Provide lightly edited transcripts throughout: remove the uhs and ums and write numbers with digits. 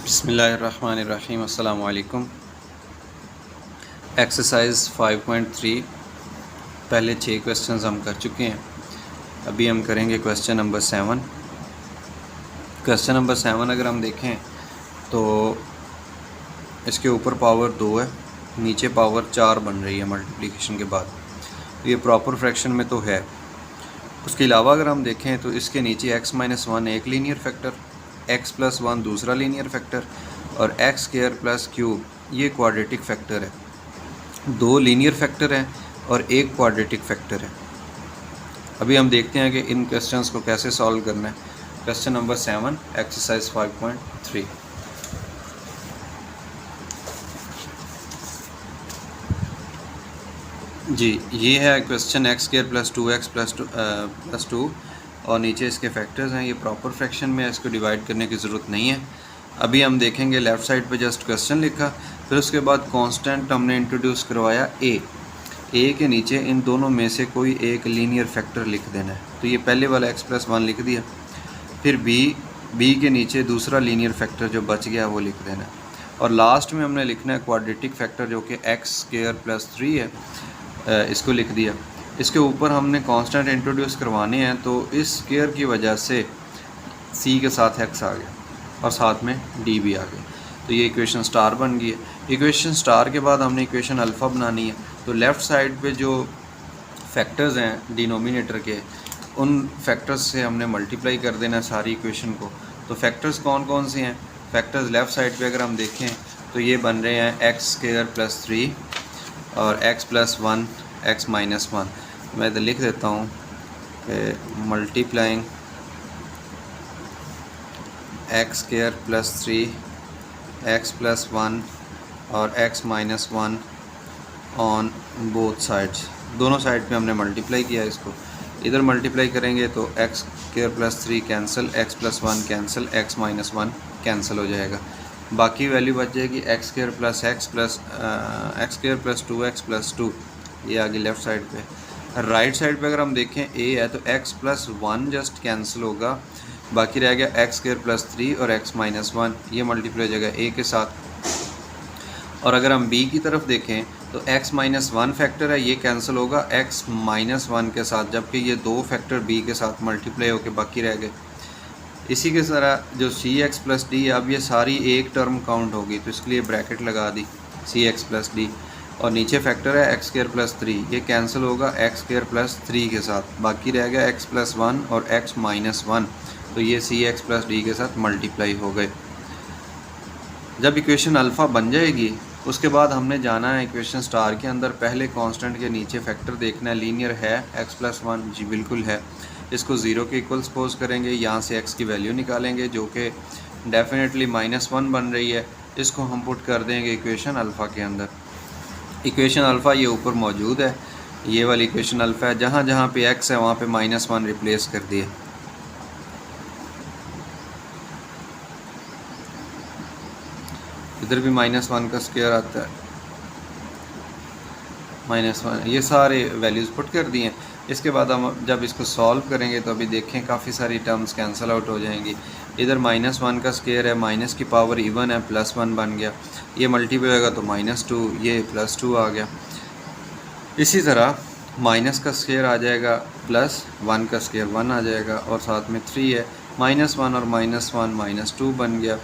बिस्मिल्लाहिर्रहमानिर्रहीम। अस्सलाम वालेकुम। एक्सरसाइज 5.3 पहले 6 क्वेश्चंस हम कर चुके हैं। अभी हम करेंगे क्वेश्चन नंबर 7। क्वेश्चन नंबर 7 अगर हम देखें तो इसके ऊपर पावर 2 है, नीचे पावर 4 बन रही है मल्टीप्लिकेशन के बाद। तो ये प्रॉपर फ्रैक्शन में तो है। उसके अलावा अगर हम देखें तो इसके नीचे x-1 एक लीनियर फैक्टर, x+1 दूसरा लीनियर फैक्टर और x² + ये क्वाड्रेटिक फैक्टर है। 2 लीनियर फैक्टर हैं और एक क्वाड्रेटिक फैक्टर है। अभी हम देखते हैं कि इन क्वेश्चंस को कैसे सॉल्व करना है। Question number 7 exercise 5.3। जी, ये है क्वेश्चन x² + 2x + 2 और नीचे इसके फैक्टर्स हैं। ये प्रॉपर फ्रैक्शन में है, इसको डिवाइड करने की ज़रूरत नहीं है। अभी हम देखेंगे लेफ़्ट साइड पे जस्ट क्वेश्चन लिखा, फिर उसके बाद कांस्टेंट हमने इंट्रोड्यूस करवाया a के नीचे इन दोनों में से कोई एक लीनियर फैक्टर लिख देना है। तो ये पहले वाला x+1 लिख दिया, फिर b के नीचे दूसरा लीनियर फैक्टर जो बच गया वो लिख देना है, और लास्ट में हमने लिखना है क्वाड्रेटिक फैक्टर जो कि x² + 3 है, इसको लिख दिया। इसके ऊपर हमने कांस्टेंट इंट्रोड्यूस करवाने हैं, तो इस स्क्वायर की वजह से c के साथ x आ गया और साथ में d भी आ गया। तो ये इक्वेशन स्टार बन गई है। इक्वेशन स्टार के बाद हमने इक्वेशन अल्फ़ा बनानी है। तो लेफ़्ट साइड पे जो फैक्टर्स हैं डिनोमिनेटर के, उन फैक्टर्स से हमने मल्टीप्लाई कर देना है सारी इक्वेशन को। तो फैक्टर्स कौन कौन से हैं? फैक्टर्स लेफ़्ट साइड पे अगर हम देखें तो ये बन रहे हैं x² + 3 और x+1 x-1। मैं इधर लिख देता हूँ कि मल्टीप्लाइंग x² + 3 x+1 और x-1 ऑन बोथ साइड्स। दोनों साइड पे हमने मल्टीप्लाई किया इसको। इधर मल्टीप्लाई करेंगे तो x² + 3 cancel, x+1 cancel, x-1 cancel हो जाएगा। बाकी वैल्यू बच जाएगी x² + 2x + 2। ये आगे लेफ़्ट साइड पे। राइट साइड पे अगर हम देखें a है तो x+1 जस्ट कैंसिल होगा, बाकी रह गया x² + 3 और x-1, ये मल्टीप्लाई हो जाएगा a के साथ। और अगर हम b की तरफ देखें तो x-1 फैक्टर है, ये कैंसिल होगा x-1 के साथ, जबकि ये 2 फैक्टर b के साथ मल्टीप्लाई होकर बाकी रह गए। इसी के तरह जो cx + d है, अब ये सारी एक टर्म काउंट होगी, तो इसके लिए ब्रैकेट लगा दी cx + d, और नीचे फैक्टर है x² + 3, ये कैंसिल होगा x² + 3 के साथ, बाकी रह गया x+1 और x-1, तो ये cx + d के साथ मल्टीप्लाई हो गए। जब इक्वेशन अल्फ़ा बन जाएगी उसके बाद हमने जाना है इक्वेशन स्टार के अंदर, पहले कांस्टेंट के नीचे फैक्टर देखना है, लीनियर है x+1, जी बिल्कुल है। इसको 0 के इक्वल सपोज करेंगे, यहाँ से x की वैल्यू निकालेंगे जो कि डेफिनेटली -1 बन रही है। इसको हम पुट कर देंगे इक्वेशन अल्फ़ा के अंदर। इक्वेशन अल्फ़ा ये ऊपर मौजूद है, ये वाली इक्वेशन अल्फ़ा है। जहाँ जहाँ पे x है वहाँ पे -1 रिप्लेस कर दिए। इधर भी -1 का स्क्वायर आता है, -1, ये सारे वैल्यूज़ पुट कर दिए। इसके बाद हम जब इसको सॉल्व करेंगे तो अभी देखें काफ़ी सारी टर्म्स कैंसिल आउट हो जाएंगी। इधर -1 का स्क्वायर है, माइनस की पावर इवन है, +1 बन गया, ये मल्टीप्लाई होगा तो -2, ये +2 आ गया। इसी तरह माइनस का स्क्वायर आ जाएगा, +1 का स्क्वायर 1 आ जाएगा, और साथ में 3 है, -1 और -1 -2 बन गया।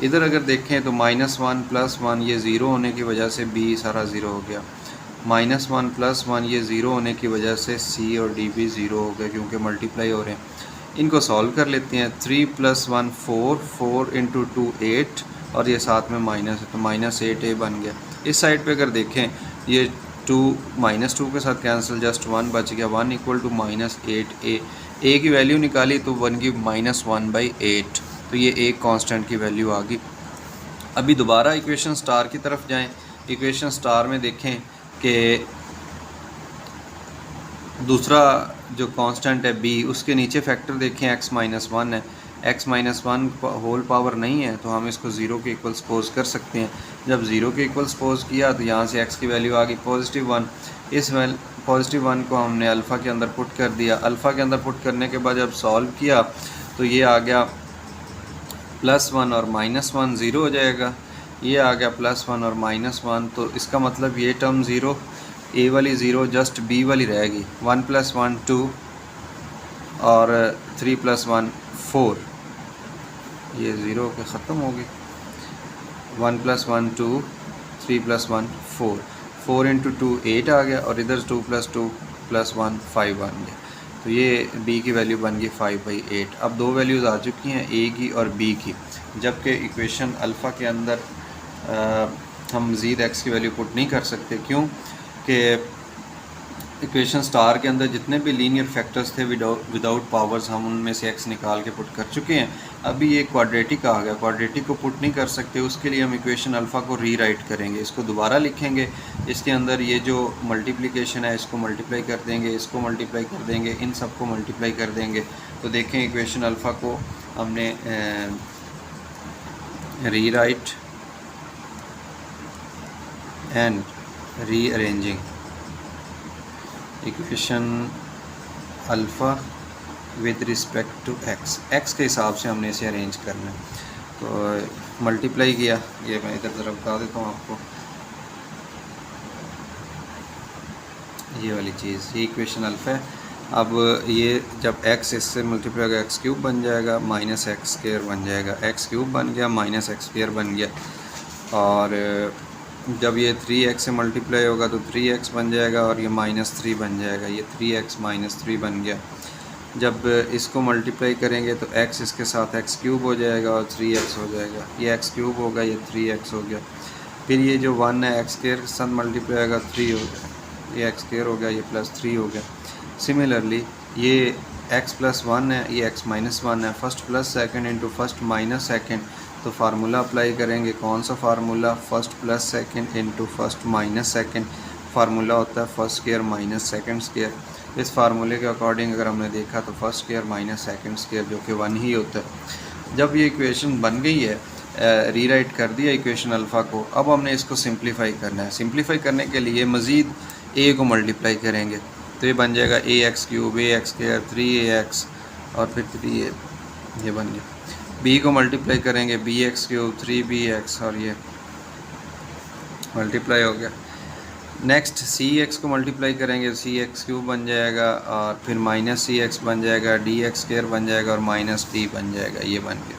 इधर अगर देखें तो -1 + 1 ये ज़ीरो होने की वजह से b सारा ज़ीरो हो गया, -1 + 1 ये ज़ीरो होने की वजह से c और d भी ज़ीरो हो गए क्योंकि मल्टीप्लाई हो रहे हैं। इनको सॉल्व कर लेते हैं। 3 + 1 4, 4 × 2 8, और ये साथ में माइनस है तो -8a बन गया। इस साइड पे अगर देखें ये 2 -2 के साथ कैंसिल, जस्ट 1 बच गया, 1 = -8a। a की वैल्यू निकाली तो बन गई -1/8, तो ये एक कांस्टेंट की वैल्यू आ गई। अभी दोबारा इक्वेशन स्टार की तरफ जाएं। इक्वेशन स्टार में देखें कि दूसरा जो कांस्टेंट है b, उसके नीचे फैक्टर देखें x-1 है। x-1 होल पावर नहीं है तो हम इसको 0 के इक्वल सपोज कर सकते हैं। जब 0 के इक्वल सपोज किया तो यहाँ से x की वैल्यू आ गई +1। इस +1 को हमने अल्फ़ा के अंदर पुट कर दिया। अल्फ़ा के अंदर पुट करने के बाद जब सॉल्व किया तो ये आ गया +1 और -1 ज़ीरो हो जाएगा। ये आ गया +1 और -1, तो इसका मतलब ये टर्म ज़ीरो, ए वाली ज़ीरो, जस्ट बी वाली रहेगी। 1 + 1 2 और 3 + 1 4, ये ज़ीरो के ख़त्म हो गई। 1 + 1 2, 3 + 1 4, 4 × 2 8 आ गया, और इधर 2 + 2 + 1 5 बन गया। तो ये b की वैल्यू बन गई 5/8। अब दो वैल्यूज़ आ चुकी हैं, a की और b की, जबकि इक्वेशन अल्फ़ा के अंदर हम मज़ीद x की वैल्यू पुट नहीं कर सकते। क्यों कि इक्वेशन स्टार के अंदर जितने भी लीनियर फैक्टर्स थे विदाउट पावर्स, हम उनमें से x निकाल के पुट कर चुके हैं। अभी ये क्वाड्रेटिक आ गया, क्वाड्रेटिक को पुट नहीं कर सकते, उसके लिए हम इक्वेशन अल्फ़ा को रीराइट करेंगे, इसको दोबारा लिखेंगे। इसके अंदर ये जो मल्टीप्लिकेशन है इसको मल्टीप्लाई कर देंगे, इसको मल्टीप्लाई कर देंगे, इन सब को मल्टीप्लाई कर देंगे। तो देखें इक्वेशन अल्फ़ा को हमने rewrite and rearranging equation alpha with respect to x के हिसाब से हमने इसे अरेंज करना है। तो मल्टीप्लाई किया, ये मैं इधर ज़रा बता देता हूँ आपको, ये वाली चीज़, ये इक्वेशन अल्फ़ा है। अब ये जब x इससे मल्टीप्लाई होगा x³ बन जाएगा, -x² बन जाएगा, x³ बन गया, -x² बन गया। और जब ये 3x से मल्टीप्लाई होगा तो 3x बन जाएगा, और ये -3 बन जाएगा, ये 3x -3 बन गया। जब इसको मल्टीप्लाई करेंगे तो x इसके साथ x³ हो जाएगा और 3x हो जाएगा, ये x³ होगा, ये 3x हो गया। फिर ये जो 1 है x² के साथ मल्टीप्लाई होगा 3 हो गया, ये x² हो गया, ये +3 हो गया। सिमिलरली ये x + 1 है, ये x - 1 है, first plus second into first minus second. तो फार्मूला अप्लाई करेंगे, कौन सा formula, first plus second into first minus second. Formula होता है first square minus second square. इस फार्मूले के अकॉर्डिंग अगर हमने देखा तो first square minus second square जो कि 1 ही होता है। जब ये इक्वेशन बन गई है, रीराइट कर दिया इक्वेशन अल्फ़ा को, अब हमने इसको सिंप्लीफाई करना है। सिंप्लीफाई करने के लिए मज़ीद a को मल्टीप्लाई करेंगे, तो ये बन जाएगा ax³ ax² 3ax और फिर 3a, ये बन गया। b को मल्टीप्लाई करेंगे bx³ 3bx और ये मल्टीप्लाई हो गया। नेक्स्ट cx को मल्टीप्लाई करेंगे, cx³ बन जाएगा और फिर -cx बन जाएगा, dx² बन जाएगा और -d बन जाएगा, ये बन गया।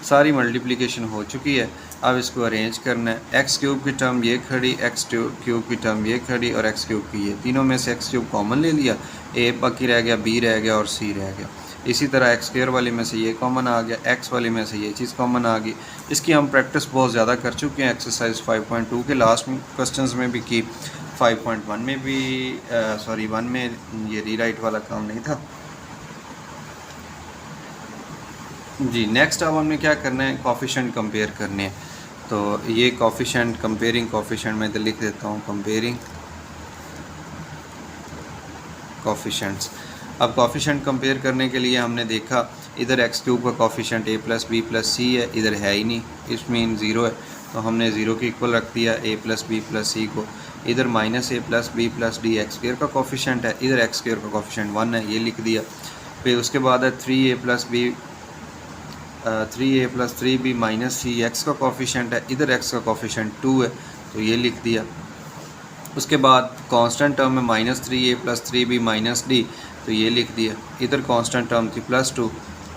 सारी मल्टीप्लिकेशन हो चुकी है। अब इसको अरेंज करना है। x³ की टर्म ये खड़ी, x³ की टर्म ये खड़ी और x³ की ये, तीनों में से x³ कॉमन ले लिया, a बाकी रह गया, b रह गया और c रह गया। इसी तरह x² वाले में से ये कॉमन आ गया, x वाले में से ये चीज़ कॉमन आ गई। इसकी हम प्रैक्टिस बहुत ज़्यादा कर चुके हैं, एक्सरसाइज 5.2 के लास्ट क्वेश्चंस में भी की, 5.1 में भी, सॉरी 1 में ये रीराइट वाला काम नहीं था जी। नेक्स्ट अब हमने क्या करना है, कोफिशिएंट कंपेयर करने हैं। तो ये कोफिशिएंट, कंपेयरिंग कोफिशिएंट मैं इधर लिख देता हूँ, कंपेयरिंग कोफिशिएंट्स। अब कोफिशिएंट कंपेयर करने के लिए हमने देखा इधर x³ का कोफिशिएंट a + b + c है, इधर है ही नहीं, इस मीन ज़ीरो है, तो हमने ज़ीरो के इक्वल रख दिया a + b + c को। इधर -a + b + d x² का कोफिशिएंट है, इधर x² का कोफिशिएंट 1 है, ये लिख दिया। फिर उसके बाद है 3a + b 3a + 3b - c x का कोफिशिएंट है, इधर x का कोफिशिएंट 2 है, तो ये लिख दिया। उसके बाद कांस्टेंट टर्म में -3a + 3b - d, तो ये लिख दिया। इधर कांस्टेंट टर्म थी +2,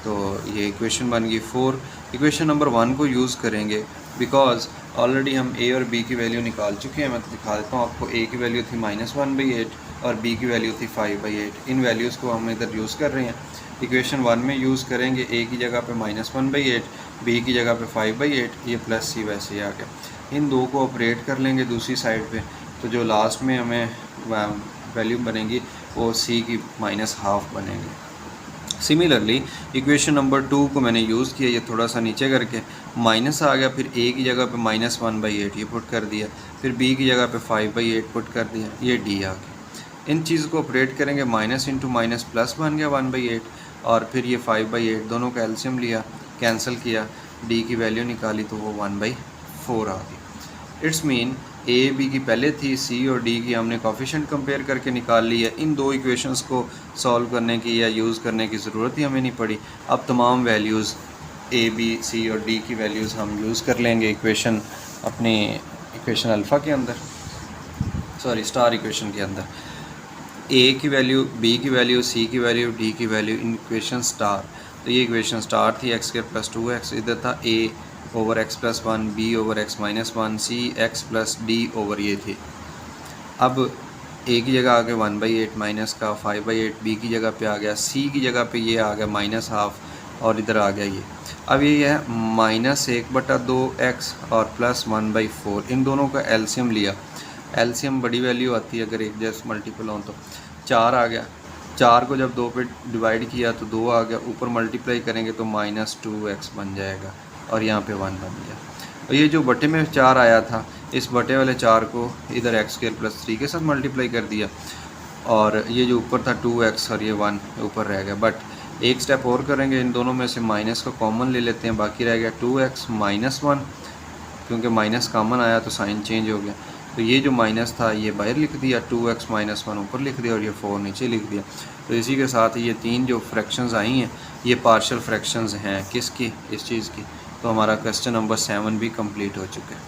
तो ये इक्वेशन बन गई 4। इक्वेशन नंबर 1 को यूज़ करेंगे बिकॉज ऑलरेडी हम a और b की वैल्यू निकाल चुके हैं। मैं तो दिखा देता हूँ आपको, a की वैल्यू थी -1/8 और b की वैल्यू थी 5/8। इन वैल्यूज़ को हम इधर यूज़ कर रहे हैं। इक्वेशन 1 में यूज़ करेंगे, a की जगह पे -1/8, b की जगह पे 5/8, ये प्लस c वैसे ही आ गया। इन दो को ऑपरेट कर लेंगे दूसरी साइड पे, तो जो लास्ट में हमें वैल्यू बनेगी वो c की -½ बनेगी। सिमिलरली इक्वेशन नंबर 2 को मैंने यूज़ किया, ये थोड़ा सा नीचे करके माइनस आ गया, फिर a की जगह पे -1/8 ये पुट कर दिया, फिर b की जगह पे 5/8 पुट कर दिया, ये d आ गया। इन चीज़ को ऑपरेट करेंगे, माइनस इंटू माइनस प्लस बन गया 1/8, और फिर ये 5/8 दोनों का एलसीएम लिया, कैंसिल किया, d की वैल्यू निकाली तो वो 1/4 आ गई। इट्स मीन a b की पहले थी, c और d की हमने कोफिशिएंट कंपेयर करके निकाल ली है। इन दो इक्वेशंस को सॉल्व करने की या यूज़ करने की ज़रूरत ही हमें नहीं पड़ी। अब तमाम वैल्यूज़ ए बी सी और डी की वैल्यूज़ हम यूज़ कर लेंगे इक्वेशन, अपनी इक्वेशन अल्फ़ा के अंदर, सॉरी स्टार इक्वेशन के अंदर। ए की वैल्यू, बी की वैल्यू, सी की वैल्यू, डी की वैल्यू इन इक्वेशन स्टार। तो ये इक्वेशन स्टार थी एक्स स्क्वायर प्लस 2x, इधर था A over x plus 1, B over x minus 1, C x plus D over ये थी। अब ए की जगह आ गया 1/8 माइनस का 5/8, बी की जगह पे आ गया, सी की जगह पे ये आ गया -1/2 और इधर आ गया ये। अब ये है -1/2x और प्लस 1/4, इन दोनों का एलसीएम लिया। एलसीएम बड़ी वैल्यू आती है अगर एक जैसे मल्टीपल हो, तो 4 आ गया। 4 को जब 2 पे डिवाइड किया तो 2 आ गया, ऊपर मल्टीप्लाई करेंगे तो -2x बन जाएगा और यहाँ पे 1 बन गया। और ये जो बटे में 4 आया था, इस बटे वाले 4 को इधर एक्स स्क्वायर प्लस 3 के साथ मल्टीप्लाई कर दिया और ये जो ऊपर था 2x और ये 1 ऊपर रह गया। बट एक स्टेप और करेंगे, इन दोनों में से माइनस को कॉमन ले लेते हैं, बाकी रह गया 2x माइनस 1, क्योंकि माइनस कॉमन आया तो साइन चेंज हो गया। तो ये जो माइनस था ये बाहर लिख दिया, 2x माइनस 1 ऊपर लिख दिया और ये 4 नीचे लिख दिया। तो इसी के साथ ये 3 जो फ्रैक्शंस आई हैं ये पार्शियल फ्रैक्शंस हैं किसकी, इस चीज़ की। तो हमारा क्वेश्चन नंबर 7 भी कंप्लीट हो चुका है।